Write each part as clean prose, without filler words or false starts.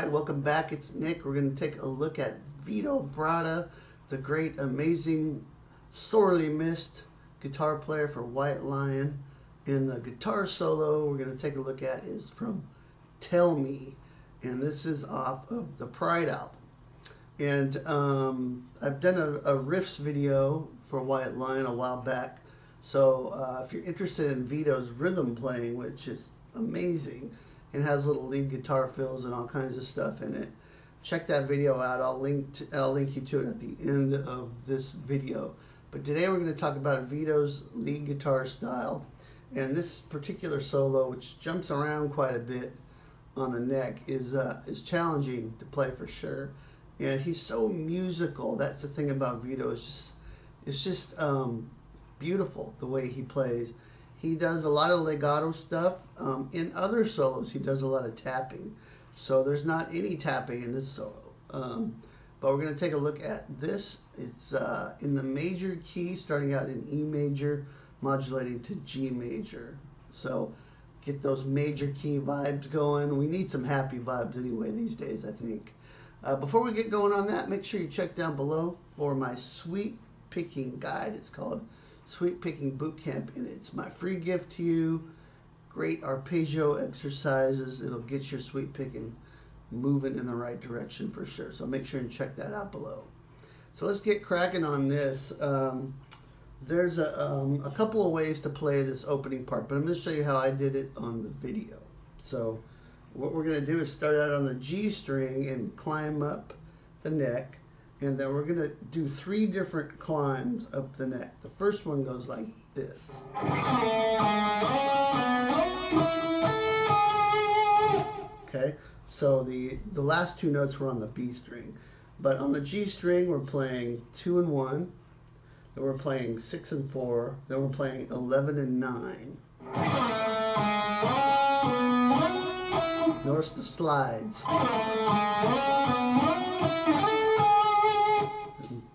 Hi, welcome back. It's Nick. We're going to take a look at Vito Bratta, the great, amazing, sorely missed guitar player for White Lion. And the guitar solo we're going to take a look at is from Tell Me. And this is off of the Pride album. And I've done a riffs video for White Lion a while back. So if you're interested in Vito's rhythm playing, which is amazing, and has little lead guitar fills and all kinds of stuff in it, check that video out. I'll link you to it at the end of this video. But today we're going to talk about Vito's lead guitar style, and this particular solo, which jumps around quite a bit on the neck, is challenging to play for sure. And he's so musical. That's the thing about Vito. It's just beautiful the way he plays. He does a lot of legato stuff. In other solos, he does a lot of tapping. So there's not any tapping in this solo. But we're going to take a look at this. It's in the major key, starting out in E major, modulating to G major. So get those major key vibes going. We need some happy vibes anyway these days, I think. Before we get going on that, make sure you check down below for my sweet picking guide. It's called Sweet Picking Bootcamp, and it's my free gift to you. Great arpeggio exercises. It'll get your sweet picking moving in the right direction for sure. So make sure and check that out below. So let's get cracking on this. There's a couple of ways to play this opening part, but I'm going to show you how I did it on the video. So what we're going to do is start out on the G string and climb up the neck. And then we're going to do 3 different climbs up the neck. The first one goes like this. Okay, so the last 2 notes were on the B string. But on the G string, we're playing 2 and 1. Then we're playing 6 and 4. Then we're playing 11 and 9. Notice the slides.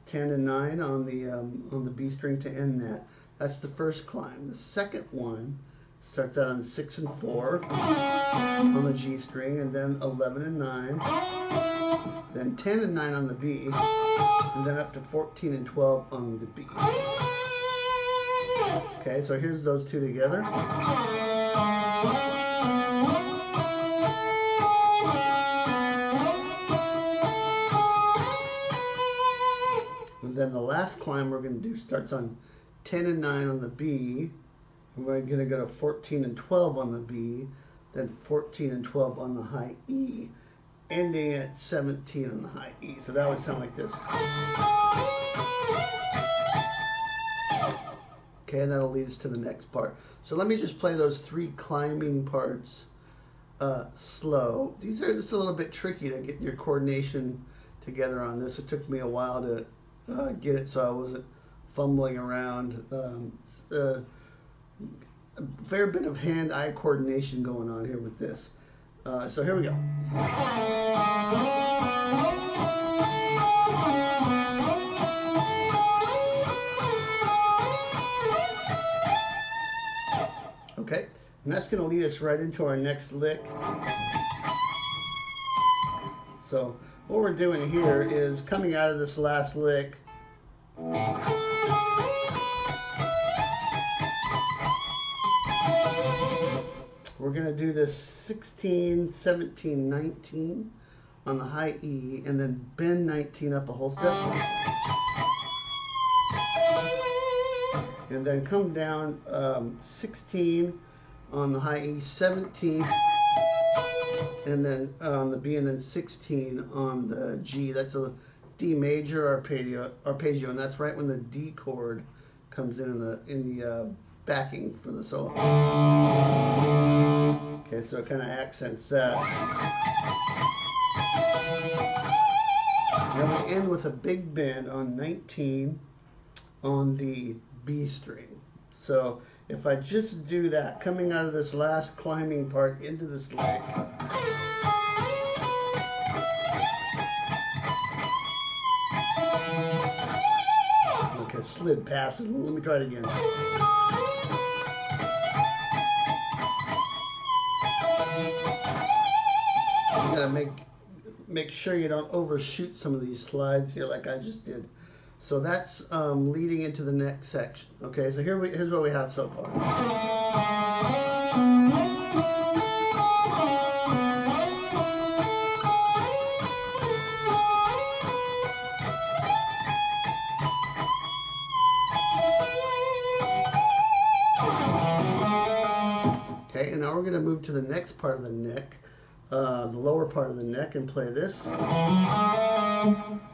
10 and 9 on the B string to end that. That's the first climb. The second one starts out on 6 and 4 on the G string, and then 11 and 9, then 10 and 9 on the B, and then up to 14 and 12 on the B. Okay, so here's those 2 together. And then the last climb we're going to do starts on 10 and 9 on the B. And we're going to go to 14 and 12 on the B, then 14 and 12 on the high E, ending at 17 on the high E. So that would sound like this. Okay, and that'll lead us to the next part. So let me just play those 3 climbing parts slow. These are just a little bit tricky to get your coordination together on this. It took me a while to get it so I wasn't fumbling around. A fair bit of hand-eye coordination going on here with this. So here we go. Okay, and that's going to lead us right into our next lick. So what we're doing here is coming out of this last lick, we're going to do this 16, 17, 19 on the high E, and then bend 19 up a whole step. And then come down 16 on the high E, 17, and then on the B, and then 16 on the G. That's a D major arpeggio, and that's right when the D chord comes in the backing for the solo. Okay, so it kind of accents that. Then we end with a big bend on 19 on the B string. So if I just do that, coming out of this last climbing part into this lick, okay, slid past it. Let me try it again. You gotta make make sure you don't overshoot some of these slides here like I just did. So that's leading into the next section. Okay, so here's what we have so far. Okay, and now we're going to move to the next part of the neck, the lower part of the neck, and play this.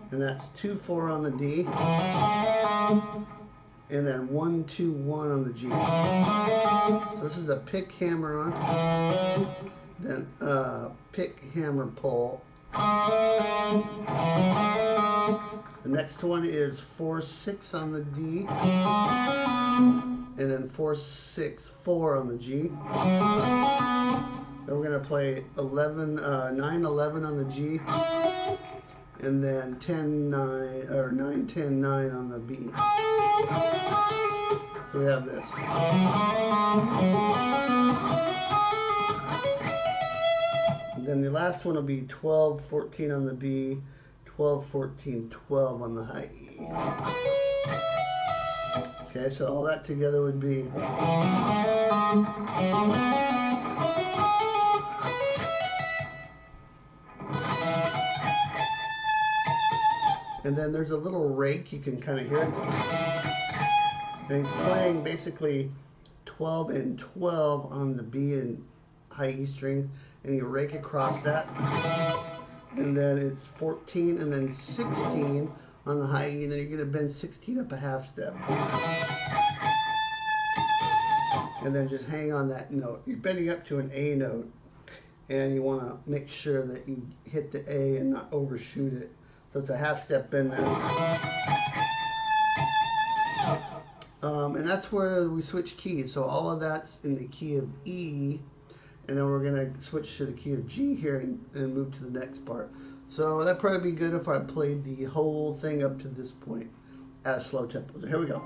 And that's 2-4 on the D, and then 1-2-1 on the G. So this is a pick hammer on, then pick hammer pull. The next one is 4-6 on the D, and then 4-6-4 on the G. Then we're going to play 9-11 on the G, and then 10-9 or 9-10-9 on the B. So we have this. And then the last one will be 12-14 on the B, 12-14-12 on the high E. Okay, so all that together would be. And then there's a little rake, you can kind of hear it. And he's playing basically 12 and 12 on the B and high E string, and you rake across that. And then it's 14 and then 16 on the high E, and then you're going to bend 16 up a half step. And then just hang on that note. You're bending up to an A note, and you want to make sure that you hit the A and not overshoot it. So it's a half step bend there. And that's where we switch keys. So all of that's in the key of E, and then we're going to switch to the key of G here and move to the next part. So that'd probably be good if I played the whole thing up to this point at a slow tempo. So here we go.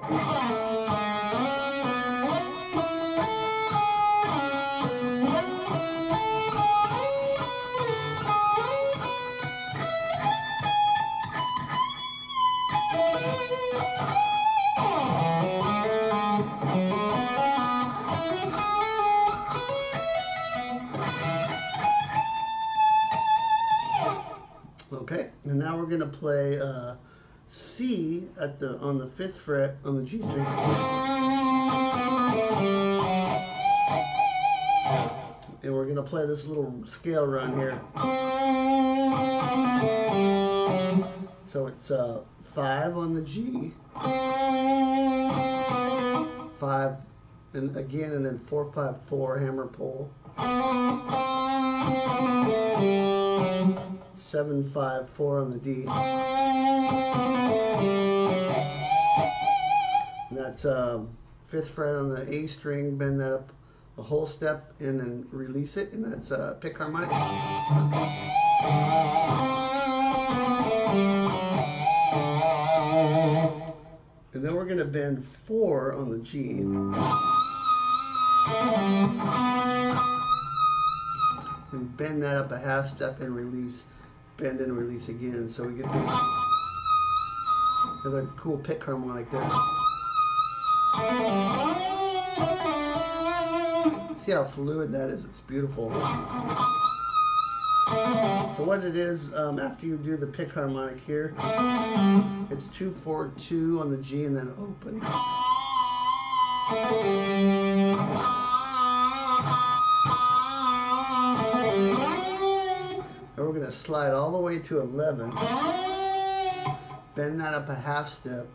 Okay, and now we're going to play C on the 5th fret on the G string. And we're going to play this little scale run here. So it's 5 on the G, 5 and again, and then 4-5-4 hammer pull. 7-5-4 on the D. And that's 5th fret on the A string, bend that up a whole step and then release it, and that's pick harmonic. And then we're going to bend 4 on the G. And bend that up a half step and release. Bend and release again, so we get this another cool pick harmonic there. See how fluid that is? It's beautiful. So what it is, after you do the pick harmonic here, it's 2-4-2 on the G and then open. We're going to slide all the way to 11, bend that up a half step,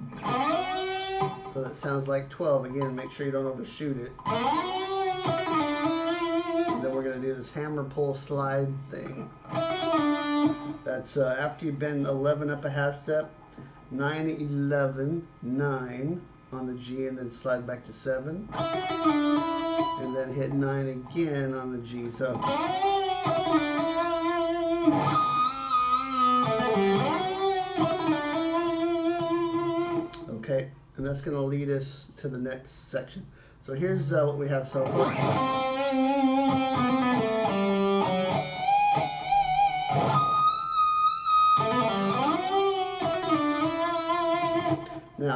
so that sounds like 12. Again, make sure you don't overshoot it. And then we're going to do this hammer pull slide thing. That's after you bend 11 up a half step, 9-11, 9 on the G, and then slide back to 7, and then hit 9 again on the G. So okay, and that's going to lead us to the next section. So here's what we have so far.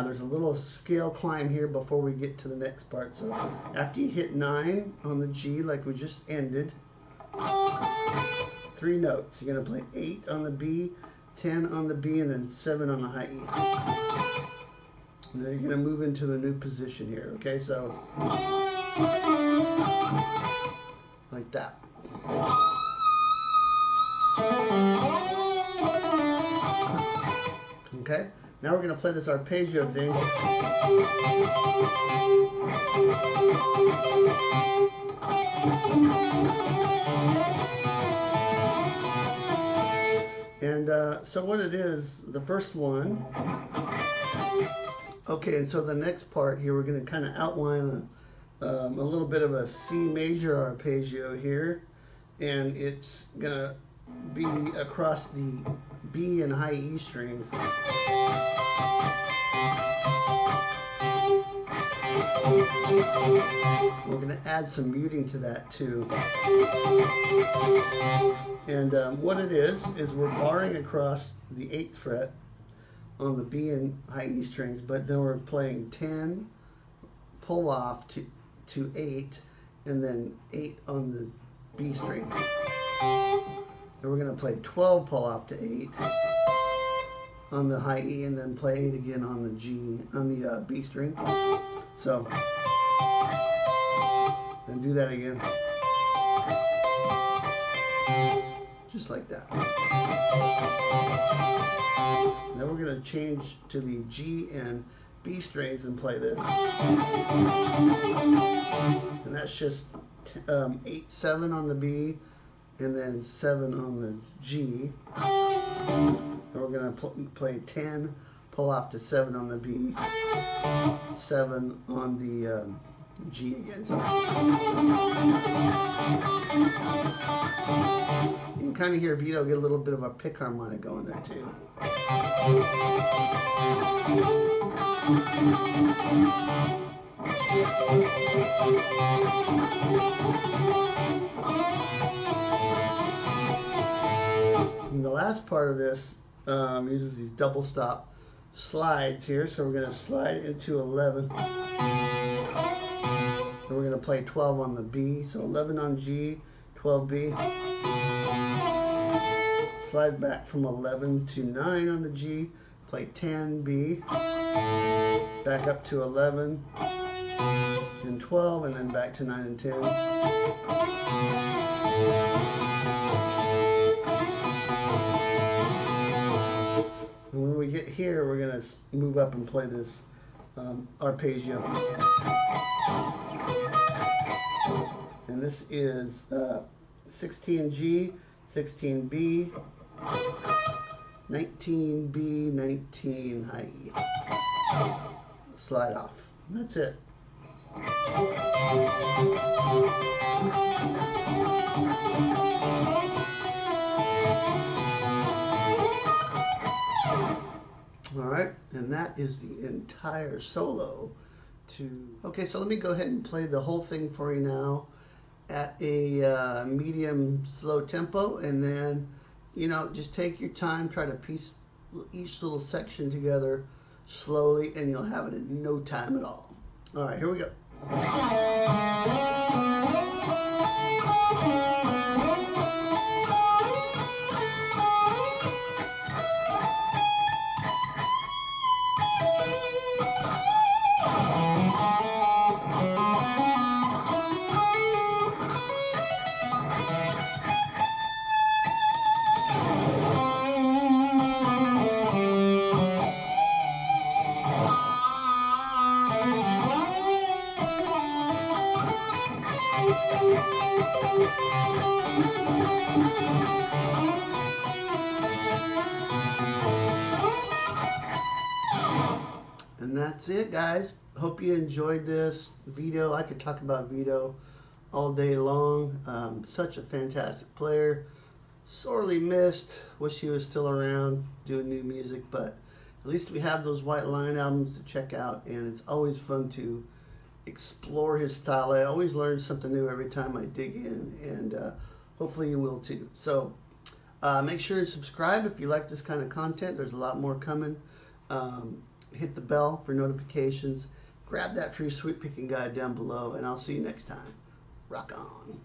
Now there's a little scale climb here before we get to the next part. So after you hit 9 on the G like we just ended, 3 notes. You're going to play 8 on the B, 10 on the B, and then 7 on the high E. And then you're going to move into the new position here. Okay, so like that. Okay, now we're going to play this arpeggio thing. And so what it is, the first one. Okay, and so the next part here, we're going to kind of outline a little bit of a C major arpeggio here. And it's going to be across the B and high E strings. We're going to add some muting to that too. And what it is we're barring across the 8th fret on the B and high E strings, but then we're playing 10, pull off to 8, and then 8 on the B string. And we're going to play 12 pull off to 8 on the high E, and then play 8 again on the G, on the B string. So, then do that again. Just like that. Now we're going to change to the G and B strings and play this. And that's just 8, 7 on the B, and then 7 on the G. And we're going to play 10, pull off to 7 on the B, 7 on the G again. So you can kind of hear Vito get a little bit of a pick harmonic going there too. And the last part of this uses these double stop slides here. So we're going to slide into 11. And we're going to play 12 on the B. So 11 on G, 12 B. Slide back from 11 to 9 on the G. Play 10 B. Back up to 11 and 12, and then back to 9 and 10. And when we get here, we're going to move up and play this arpeggio. And this is 16G, 16B, 19B, 19 high E. Slide off. And that's it. All right, and that is the entire solo. Okay, so let me go ahead and play the whole thing for you now at a medium slow tempo, and then, you know, just take your time, try to piece each little section together slowly, and you'll have it in no time at all. All right, here we go. And that's it, guys. Hope you enjoyed this video. I could talk about Vito all day long. Such a fantastic player. Sorely missed. Wish he was still around doing new music, but at least we have those White Lion albums to check out, and it's always fun to explore his style. I always learn something new every time I dig in, and hopefully you will too. So make sure to subscribe if you like this kind of content. There's a lot more coming. hit the bell for notifications, grab that free sweet picking guide down below, and I'll see you next time. Rock on.